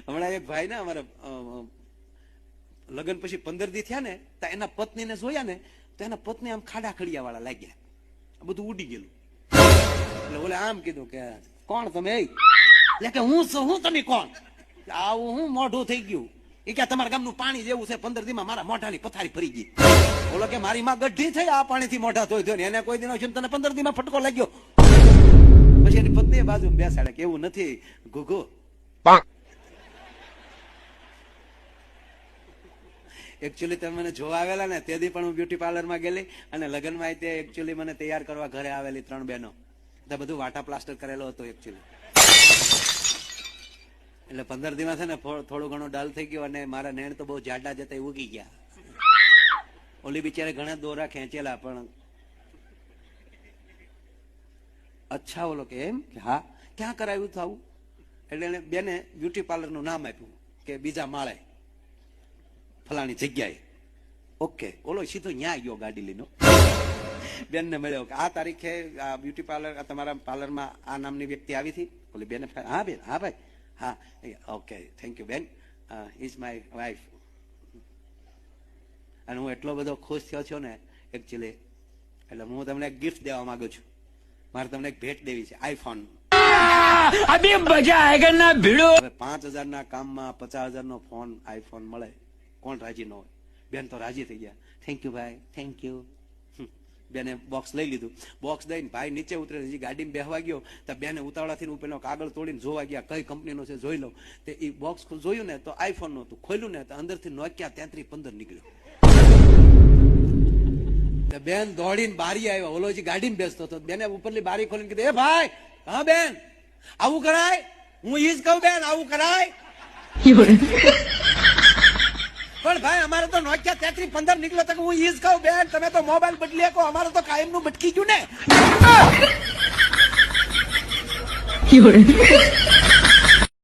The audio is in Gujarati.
હમણાં એક ભાઈ ને અમારા લગ્ન પછી 15 દી થયા ને તો એના પત્નીને જોયા ને તો એના પત્ની આમ ખાડા ખડિયા વાળા લાગ્યા, બધું ઉડી ગયેલું. એટલે ઓલે આમ કીધું કે કોણ તમે? એટલે કે હું તમે કોણ? આવું હું મોઢું થઈ ગયું. એ કે તમારા ગામનું પાણી જેવું છે, 15 દીમાં મારા મોઢાની પથારી ફરી ગઈ. બોલો કે મારી માં ગઢી થઈ આ પાણીથી મોઢા ધોઈ ને એને કોઈ દિનો છે તને 15 દીમાં ફટકો લાગ્યો. પછી એની પત્ની બાજુ બેસાડે કે એવું નથી ગુગુ. એકચ્યુઅલી તમે મને જોવા આવેલા ને તેથી પણ હું બ્યુટી પાર્લરમાં ગયેલી અને લગ્નમાં તે એકચ્યુઅલી મને તૈયાર કરવા ઘરે આવેલી 3 બહેનો. બધું વાટા પ્લાસ્ટર કરેલો હતો એકચ્યુઅલી. એટલે 15 દીમાં છે ને થોડું ઘણું ડલ થઈ ગયું અને મારા નેણ તો બહુ જાડા જતા ઉગી ગયા. ઓલી બિચારે ઘણા દોરા ખેંચેલા પણ અચ્છા બોલો કે એમ કે હા ક્યાં કરાવ્યું હતું આવું? એટલે એને બેને બ્યુટી પાર્લર નું નામ આપ્યું કે બીજા માળે ફલાણી જગ્યાએ. ઓકે, ઓલો સીધો ન્યા ગયો ગાડી લઈને. બેન ને મળ્યો કે આ તારીખે આ બ્યુટી પાર્લર તમારા પાર્લરમાં આ નામની વ્યક્તિ આવી હતી. ઓલી બેને હા બેન હા ભાઈ હા ઓકે થેન્ક યુ બેન ઇઝ માય વાઇફ. અને હું એટલો બધો ખુશ થયો છું ને એકચ્યુઅલી, એટલે હું તમને એક ગિફ્ટ દેવા માંગુ છું. મારે તમને એક ભેટ દેવી છે, આઈફોન. 5,000 ના કામમાં 50,000 નો ફોન આઈફોન મળે, કોણ રાજી ન હોય? બેન તો રાજી થઈ ગયા. થેન્ક યુ ભાઈ થેન્ક યુ. બેને બોક્સ લઈ લીધું. બોક્સ દઈને ભાઈ નીચે ઉતરે, હજી ગાડીમાં બેહવા ગયો તો બેને ઉતાવળાથી પેલો કાગળ તોડીને જોવા ગયા કઈ કંપનીનો છે જોઈ લઉં. તે એ બોક્સ જોયું ને તો આઈફોન નું હતું. ખોલ્યું ને તો અંદરથી નોકિયા 3315 નીકળ્યો. બેન દોડીને બારી આવ્યા. ઓલો ગાડીમાં બેસતો હતો. બેને ઉપરલી બારી ખોલીને કીધું એ ભાઈ હા બેન આવું કરાય? હું ઈ જ કહું બેન આવું કરાય? પણ ભાઈ અમારે તો નોકિયા 3315 નીકળ્યો તો હું ઈ જ કહું બેન તમે તો મોબાઈલ બદલી શકો, અમારે તો કાયમ નું ભટકી ગયું ને.